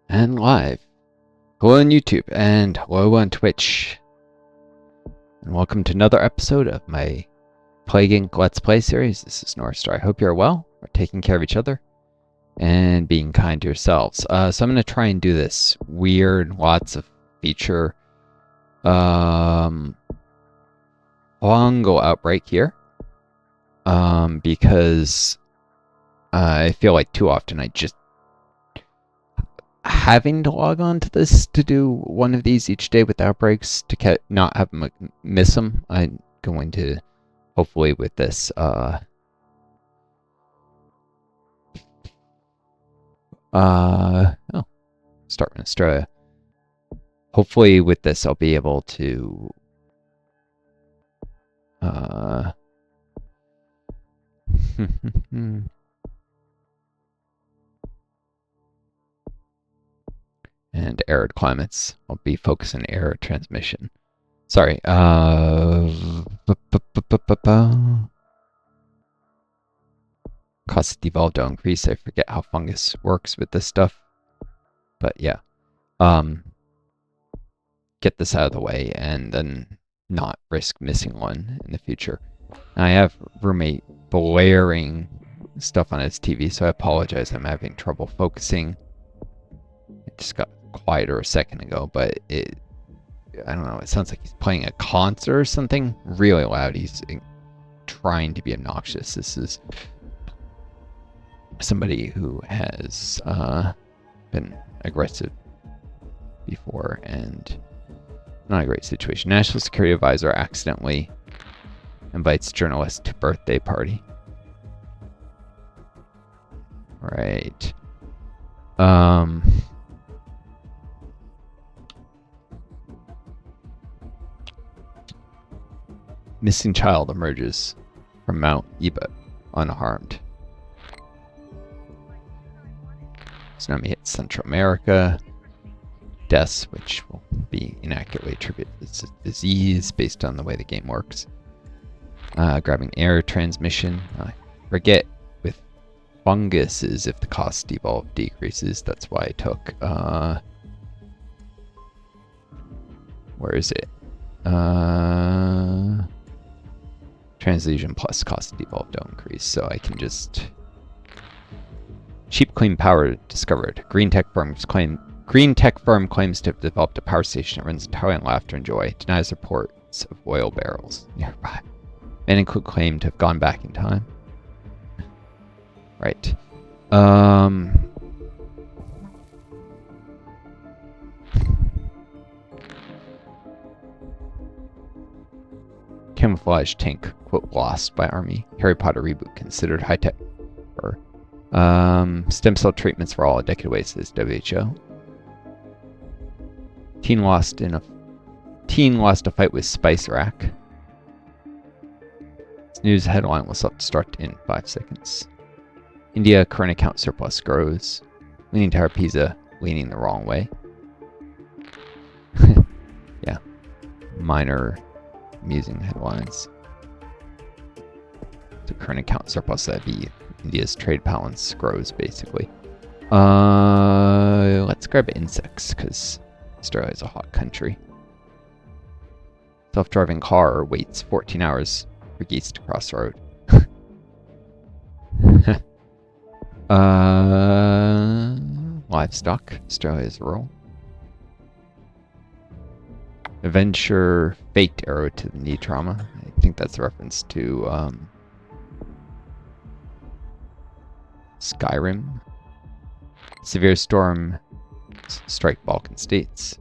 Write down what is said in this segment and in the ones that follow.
And live. Hello on YouTube and hello on Twitch. And welcome to another episode of my Plague Inc. Let's Play series. This is Northstar. I hope you're well, are taking care of each other, and being kind to yourselves. So I'm going to try and do this weird, lots of feature Fungal Outbreak here. Because I feel like too often I just having to log on to this to do one of these each day with outbreaks to not have them miss them. I'm going to hopefully with this start in Australia. Hopefully with this I'll be able to and arid climates. I'll be focusing on air transmission. Sorry. Cost of devolve don't increase. I forget how fungus works with this stuff. But yeah. Get this out of the way and then not risk missing one in the future. And I have roommate blaring stuff on his TV, so I apologize. I'm having trouble focusing. It just got quieter a second ago, but I don't know, it sounds like he's playing a concert or something really loud. He's trying to be obnoxious. This is somebody who has been aggressive before and not a great situation. National Security Advisor accidentally invites journalists to birthday party. Right. Missing child emerges from Mount Eba unharmed. Tsunami hits Central America. Deaths, which will be inaccurately attributed to disease based on the way the game works. Grabbing air transmission. I forget with funguses if the cost devolve decreases. That's why I took where is it? Translesion plus cost devolve don't increase, so I can just cheap clean power discovered. Green tech firm claims to have developed a power station that runs entirely on laughter and joy. Denies reports of oil barrels nearby. Mk2 claimed to have gone back in time. Right. Camouflage tank, quote, lost by Army. Harry Potter reboot considered high-tech. Stem cell treatments for all a decade away, says WHO. Teen lost a fight with Spice Rack. This news headline will start in 5 seconds. India current account surplus grows. Leaning Tower Pisa leaning the wrong way. Yeah. Minor amusing headlines. The current account surplus, that'd be India's trade balance grows basically. Let's grab insects because Australia is a hot country. Self-driving car waits 14 hours for geese to cross the road. Livestock. Australia's rural. Adventure faked arrow to the knee trauma. I think that's a reference to Skyrim. Severe storm strike Balkan states.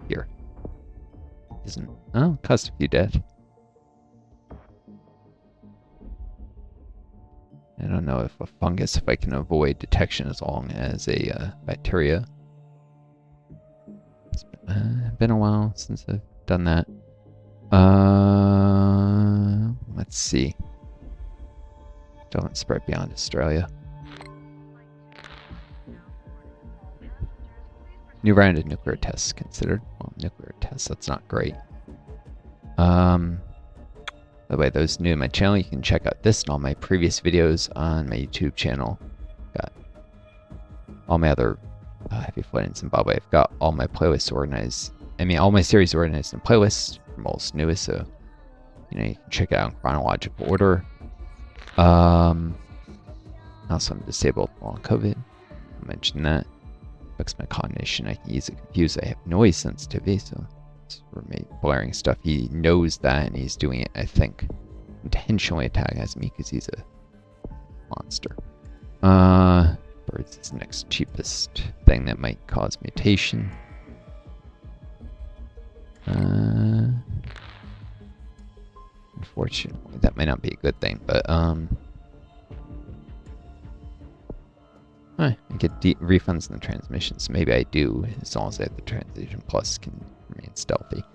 Here. Isn't. Oh, caused a few dead. I don't know if a fungus, if I can avoid detection as long as a bacteria. It's been a while since I've done that. Let's see. Don't spread beyond Australia. New round of nuclear tests considered. Well, nuclear tests, that's not great. By the way, those new to my channel, you can check out this and all my previous videos on my YouTube channel. Got all my other Heavy Flood in Zimbabwe. I've got all my playlists organized. I mean, all my series organized in playlists from oldest to newest, so you can check it out in chronological order. Also, I'm disabled while on COVID. I mentioned that. Affects my cognition. I can easily confuse. I have noise sensitivity, so it's roommate blaring stuff. He knows that, and he's doing it, I think, intentionally antagonizing me because he's a monster. Birds is the next cheapest thing that might cause mutation. Unfortunately, that might not be a good thing, but I get refunds in the transmission, so maybe I do, as long as I have the transition plus can remain stealthy.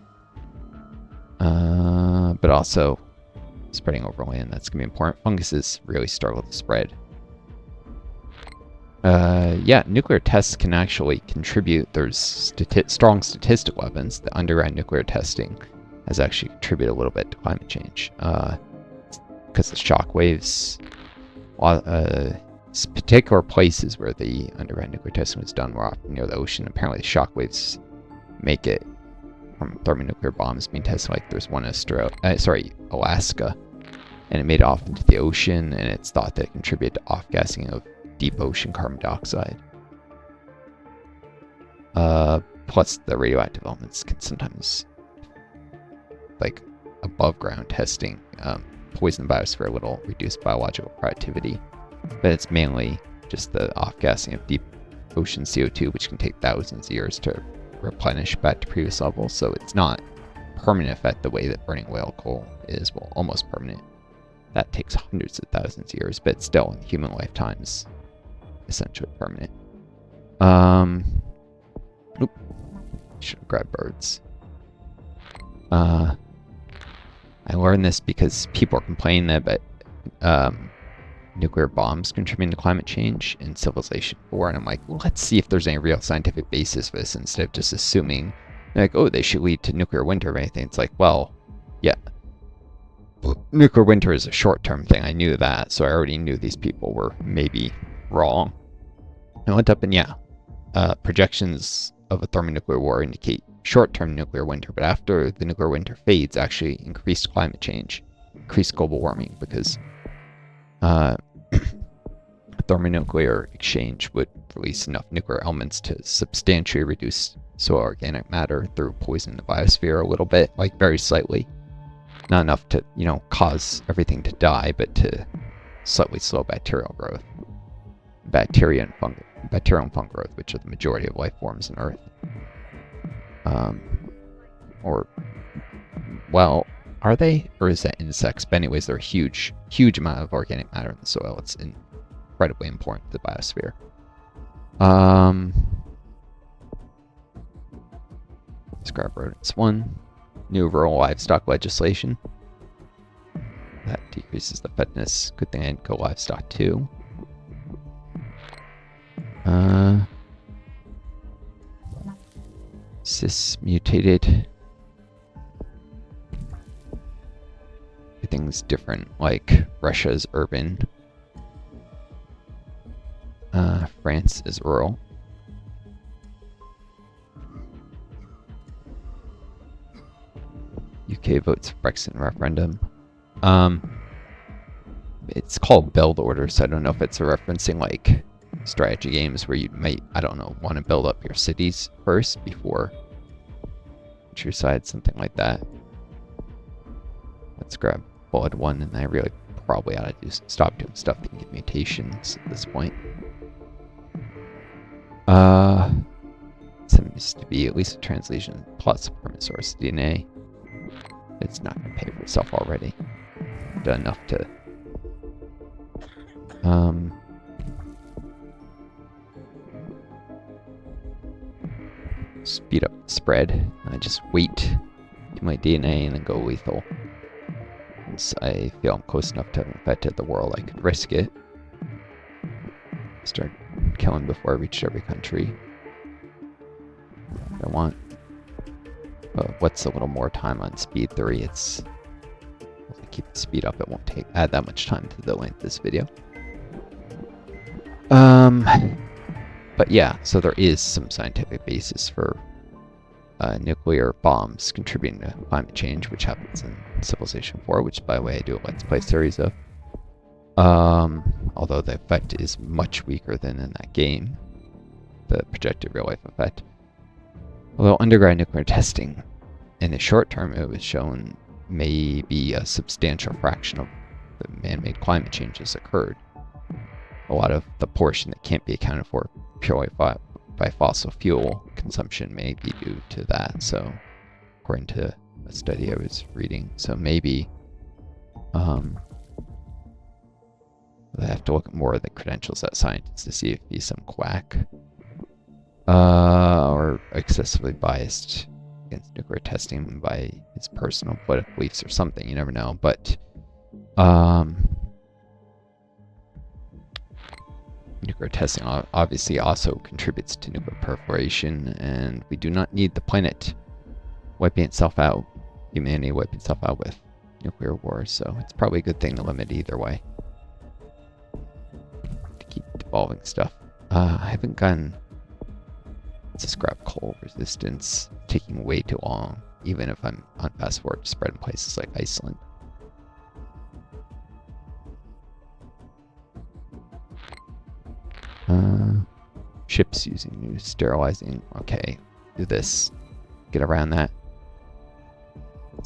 But also, spreading over land, that's going to be important. Funguses really struggle to spread. Yeah, nuclear tests can actually contribute. There's strong statistical evidence that underground nuclear testing has actually contributed a little bit to climate change. Because the shock waves, particular places where the underground nuclear testing was done were often near the ocean. Apparently, the shock waves make it from thermonuclear bombs being tested. Like there's one in Alaska, and it made it off into the ocean, and it's thought that it contributed to off-gassing of deep ocean carbon dioxide. Plus, the radioactive elements can sometimes, like above ground testing, poison the biosphere a little, reduce biological productivity. But it's mainly just the off-gassing of deep ocean CO2, which can take thousands of years to replenish back to previous levels. So it's not permanent effect the way that burning whale coal is. Well, almost permanent. That takes hundreds of thousands of years, but still in human lifetimes, essentially permanent. Oop. Should have grabbed birds. I learned this because people are complaining that, but nuclear bombs contributing to climate change in civilization 4, and I'm like, well, let's see if there's any real scientific basis for this instead of just assuming like, oh, they should lead to nuclear winter or anything. It's like, well, yeah, nuclear winter is a short-term thing. I knew that, so I already knew these people were maybe wrong. I went up and yeah, projections of a thermonuclear war indicate short-term nuclear winter, but after the nuclear winter fades, actually increased climate change, increased global warming, because thermonuclear exchange would release enough nuclear elements to substantially reduce soil organic matter through poisoning the biosphere a little bit, like very slightly. Not enough to, cause everything to die, but to slightly slow bacterial growth. Bacterial and fungal growth, which are the majority of life forms on Earth. Are they? Or is that insects? But anyways, they're a huge amount of organic matter in the soil. It's incredibly important to the biosphere. Let's grab rodents 1. New rural livestock legislation. That decreases the fitness. Good thing I didn't go livestock 2. Cis mutated. Everything's different, like Russia's urban. France is rural. UK votes for Brexit referendum. It's called build order, so I don't know if it's referencing like strategy games where you might, I don't know, want to build up your cities first before countryside, something like that. Let's grab bullet 1, and I really probably ought to stop doing stuff that can get mutations at this point. Seems to be at least a translation plus a permanent source DNA. It's not going to pay for itself already. Done enough to speed up the spread. I just wait, do my DNA, and then go lethal. Once I feel I'm close enough to have infected the world, I could risk it. Start killing before I reach every country I want. But what's a little more time on speed 3? It's keep the speed up. It won't add that much time to the length of this video. But yeah, so there is some scientific basis for nuclear bombs contributing to climate change, which happens in Civilization 4, which, by the way, I do a Let's Play series of. Although the effect is much weaker than in that game, the projected real-life effect. Although underground nuclear testing, in the short term, it was shown may be a substantial fraction of the man-made climate change has occurred. A lot of the portion that can't be accounted for purely by fossil fuel consumption may be due to that. So, according to a study I was reading, so maybe I have to look at more of the credentials of that scientist to see if he's some quack or excessively biased against nuclear testing by his personal political beliefs or something. You never know. But nuclear testing obviously also contributes to nuclear proliferation, and we do not need the planet wiping itself out, humanity wiping itself out with nuclear war. So it's probably a good thing to limit either way. Keep evolving stuff. I haven't gotten. Let's just grab coal resistance. Taking way too long, even if I'm on fast forward to spread in places like Iceland. Ships using new sterilizing. Okay, do this. Get around that.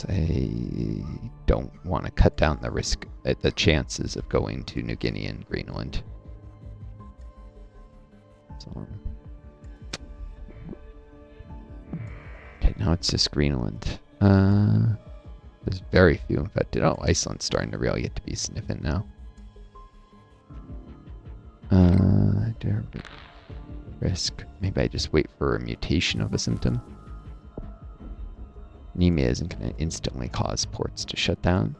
I don't want to cut down the risk, the chances of going to New Guinea and Greenland. So, okay, now it's just Greenland. There's very few infected. Oh, Iceland's starting to really get to be significant now. Risk. Maybe I just wait for a mutation of a symptom. Anemia isn't going to instantly cause ports to shut down.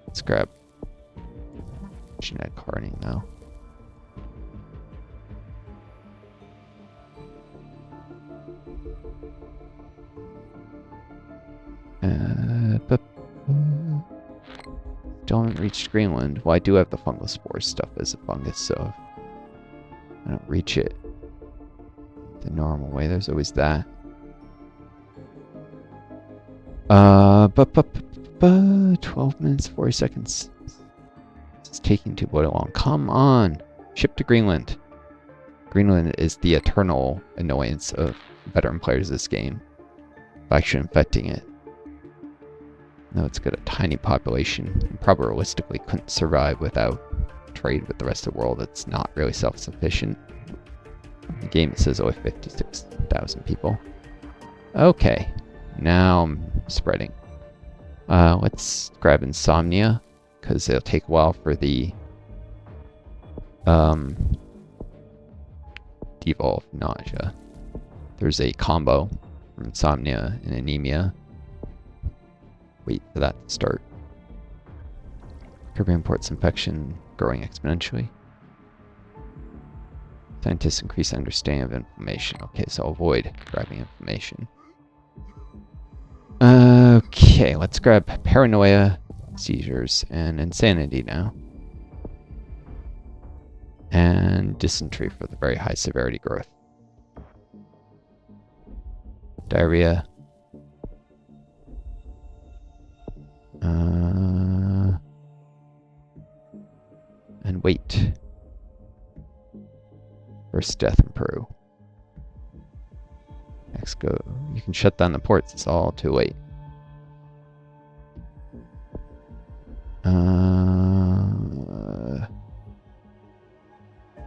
Let's grab genetic hardening now. Still haven't reached Greenland. Well, I do have the fungal spore stuff as a fungus, so if I don't reach it the normal way, there's always that. 12 minutes, 40 seconds. It's taking too long. Come on! Ship to Greenland. Greenland is the eternal annoyance of veteran players of this game. By actually infecting it. No, it's got a tiny population and probably realistically couldn't survive without trade with the rest of the world. It's not really self-sufficient. The game, it says only 56,000 people. Okay, now I'm spreading. Let's grab insomnia, because it'll take a while for the devolve nausea. There's a combo from insomnia and anemia. Wait for that to start. Curbing ports infection growing exponentially. Scientists increase understanding of inflammation. Okay, so avoid grabbing inflammation. Okay, let's grab paranoia, seizures, and insanity now. And dysentery for the very high severity growth. Diarrhea. And wait. First death in Peru. Next go. You can shut down the ports. It's all too late.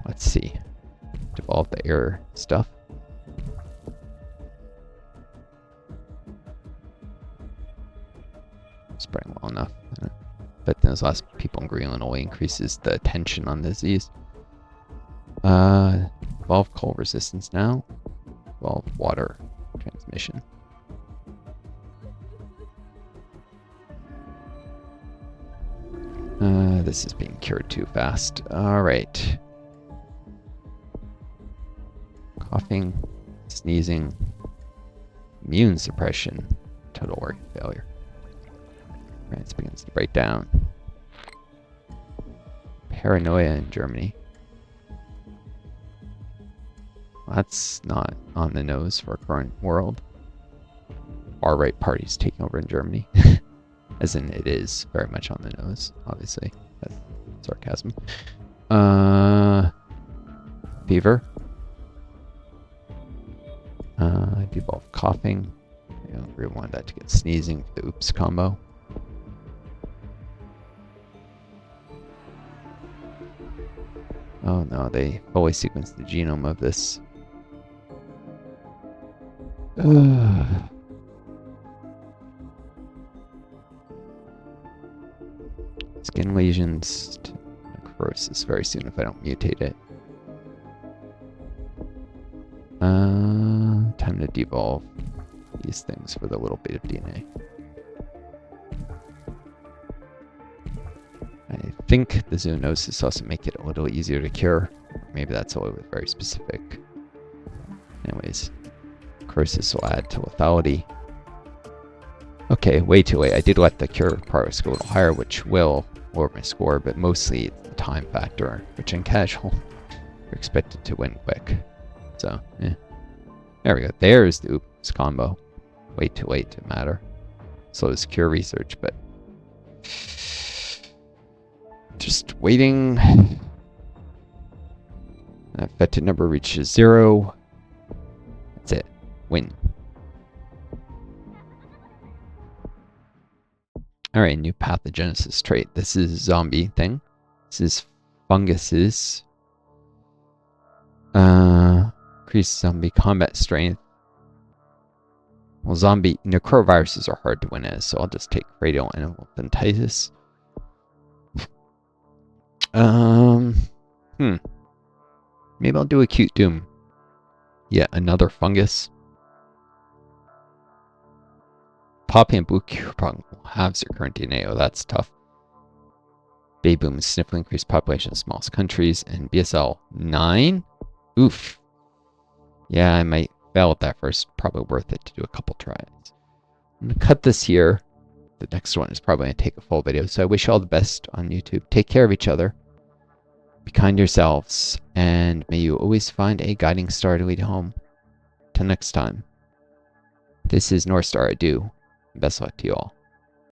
Let's see. Devolve the air stuff. Spreading well enough. But those last people in Greenland only increases the tension on the disease. Evolve cold resistance now. Evolve water transmission. This is being cured too fast. Alright. Coughing, sneezing, Immune suppression. Total organ failure. France begins to break down. Paranoia in Germany. Well, that's not on the nose for our current world. Far-right parties taking over in Germany. As in, it is very much on the nose, obviously. That's sarcasm. Fever. Devolve coughing. I don't really want that to get sneezing for the oops combo. Oh no, they fully sequenced the genome of this. Skin lesions to necrosis very soon if I don't mutate it. Time to devolve these things for the little bit of DNA. I think the zoonosis also make it a little easier to cure. Maybe that's a little bit very specific. Anyways, necrosis will add to lethality. Okay, way too late. I did let the cure progress go a little higher, which will lower my score, but mostly it's the time factor, which in casual, you're expected to win quick. So, there we go. There's the oops combo. Way too late to matter. So is cure research, but just waiting. That affected number reaches 0. That's it. Win. Alright, new pathogenesis trait. This is zombie thing. This is funguses. Increase zombie combat strength. Well, zombie necroviruses are hard to win as, so I'll just take radial elephantitis. Maybe I'll do acute doom. Yeah, another fungus. Poppy and blue curepung will have their current DNA. Oh, that's tough. Baby boom is significantly increased population in smallest countries. And BSL 9? Oof. Yeah, I might fail at that first. Probably worth it to do a couple tries. I'm going to cut this here. The next one is probably going to take a full video. So I wish you all the best on YouTube. Take care of each other. Be kind to yourselves. And may you always find a guiding star to lead home. Till next time. This is Northstar. I do. Best luck to you all.